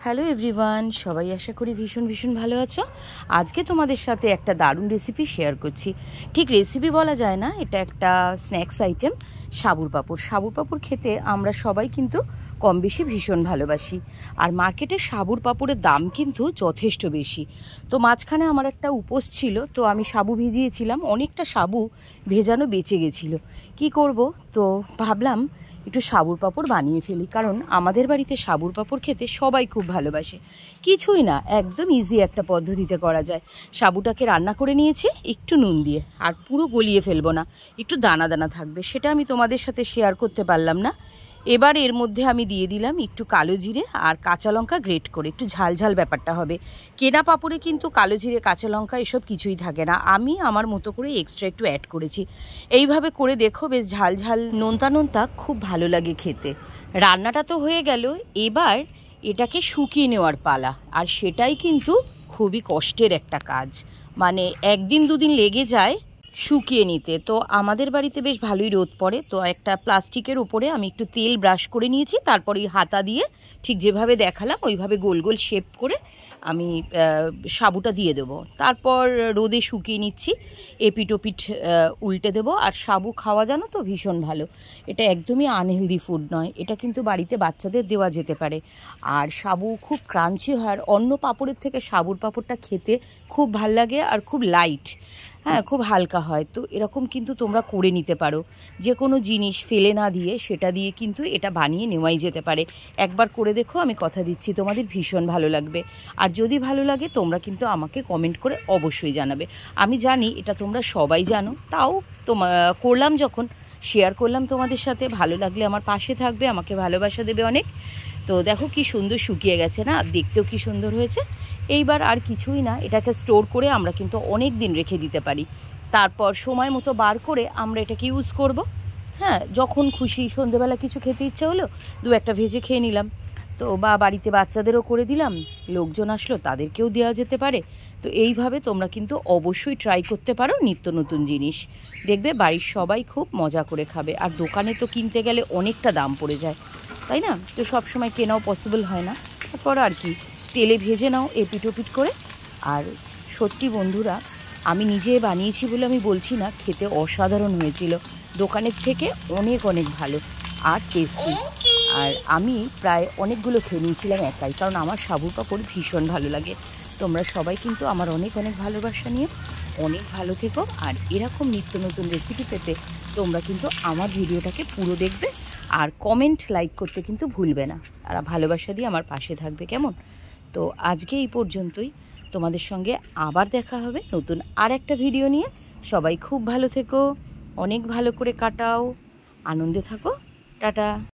Hello everyone, সবাই আশা করি ভীষণ ভীষণ ভালো আছো। আজকে তোমাদের সাথে একটা দারুণ রেসিপি শেয়ার করছি। ঠিক রেসিপি বলা যায় না, এটা একটা স্ন্যাক্স আইটেম। সাবুর পাঁপড়। সাবুর পাঁপড় খেতে আমরা সবাই কিন্তু কম বেশি ভীষণ ভালোবাসি। আর মার্কেটে সাবুর পাঁপড়ের দাম কিন্তু যথেষ্ট বেশি। তো মাঝখানে আমার একটা উপোস ছিল, তো আমি সাবু ভিজিয়েছিলাম, অনেকটা সাবু ভেজানো বেঁচে গেছিলো। কি করব, তো ভাবলাম একটু সাবুর পাঁপড় বানিয়ে ফেলি, কারণ আমাদের বাড়িতে সাবুর পাঁপড় খেতে সবাই খুব ভালোবাসে। কিছুই না, একদম ইজি একটা পদ্ধতিতে করা যায়। সাবুটাকে রান্না করে নিয়েছি একটু নুন দিয়ে, আর পুরো গলিয়ে ফেলবো না, একটু দানা দানা থাকবে, সেটা আমি তোমাদের সাথে শেয়ার করতে পারলাম না। এবার এর মধ্যে আমি দিয়ে দিলাম একটু কালো জিরে আর কাঁচা লঙ্কা গ্রেট করে, একটু ঝাল ঝাল ব্যাপারটা হবে। কেনা পাঁপড়ে কিন্তু কালো জিরে কাঁচা লঙ্কা এসব কিছুই থাকে না, আমি আমার মতো করে এক্সট্রা একটু অ্যাড করেছি। এইভাবে করে দেখো, বেশ ঝাল ঝাল নোনতা নোনতা খুব ভালো লাগে খেতে। রান্নাটা তো হয়ে গেল, এবার এটাকে শুকিয়ে নেওয়ার পালা। আর সেটাই কিন্তু খুবই কষ্টের একটা কাজ, মানে একদিন দুদিন লেগে যায় শুকিয়ে নিতে। তো আমাদের বাড়িতে বেশ ভালোই রোদ পড়ে, তো একটা প্লাস্টিকের উপরে আমি একটু তেল ব্রাশ করে নিয়েছি, তারপর ওই হাতা দিয়ে ঠিক যেভাবে দেখালাম ওইভাবে গোল গোল শেপ করে আমি সাবুটা দিয়ে দেবো। তারপর রোদে শুকিয়ে নিচ্ছি, এপিট ওপিট উল্টে দেবো। আর সাবু খাওয়া জানো তো ভীষণ ভালো, এটা একদমই আনহেলদি ফুড নয়, এটা কিন্তু বাড়িতে বাচ্চাদের দেওয়া যেতে পারে। আর সাবু খুব ক্রাঞ্চি হয়, আর অন্য পাঁপড়ের থেকে সাবুর পাঁপড়টা খেতে খুব ভাল লাগে আর খুব লাইট, হ্যাঁ খুব হালকা হয়। তো এরকম কিন্তু তোমরা করে নিতে পারো, যে কোনো জিনিস ফেলে না দিয়ে সেটা দিয়ে কিন্তু এটা বানিয়ে নেওয়াই যেতে পারে। একবার করে দেখো, আমি কথা দিচ্ছি তোমাদের ভীষণ ভালো লাগবে। আর যদি ভালো লাগে তোমরা কিন্তু আমাকে কমেন্ট করে অবশ্যই জানাবে। আমি জানি এটা তোমরা সবাই জানো, তাও করলাম যখন, শেয়ার করলাম তোমাদের সাথে। ভালো লাগলে আমার পাশে থাকবে, আমাকে ভালোবাসা দেবে অনেক। তো দেখো কি সুন্দর শুকিয়ে গেছে না, দেখতেও কি সুন্দর হয়েছে। এইবার আর কিছুই না, এটাকে স্টোর করে আমরা কিন্তু অনেক দিন রেখে দিতে পারি। তারপর সময় মতো বার করে আমরা এটাকে ইউজ করব। হ্যাঁ, যখন খুশি সন্ধেবেলা কিছু খেতে ইচ্ছে হলো, দু একটা ভেজে খেয়ে নিলাম। তো বা বাড়িতে বাচ্চাদেরও করে দিলাম, লোকজন আসলো তাদেরকেও দেওয়া যেতে পারে। তো এইভাবে তোমরা কিন্তু অবশ্যই ট্রাই করতে পারো নিত্য নতুন জিনিস, দেখবে বাড়ির সবাই খুব মজা করে খাবে। আর দোকানে তো কিনতে গেলে অনেকটা দাম পড়ে যায়, তাই না? তো সব সময় কেনাও পসিবল হয় না। তারপর আর কি, তেলে ভেজে নাও এপিট ওপিট করে। আর সত্যি বন্ধুরা, আমি নিজে বানিয়েছি বলে আমি বলছি না, খেতে অসাধারণ হয়েছিল, দোকানের থেকে অনেক অনেক ভালো আর টেস্টি। আর আমি প্রায় অনেকগুলো খেয়ে নিয়েছিলাম একাই, কারণ আমার সাবুর পাঁপড় ভীষণ ভালো লাগে। তোমরা সবাই কিন্তু আমার অনেক অনেক ভালোবাসা নিয়ে অনেক ভালো থেকো। আর এরকম নিত্য নতুন রেসিপি পেতে তোমরা কিন্তু আমার ভিডিওটাকে পুরো দেখবে, আর কমেন্ট লাইক করতে কিন্তু ভুলবে না। আর ভালোবাসা দিয়ে আমার পাশে থাকবে, কেমন? তো আজকে এই পর্যন্তই, তোমাদের সঙ্গে আবার দেখা হবে নতুন আর একটা ভিডিও নিয়ে। সবাই খুব ভালো থেকো, অনেক ভালো করে কাটাও, আনন্দে থাকো। টাটা।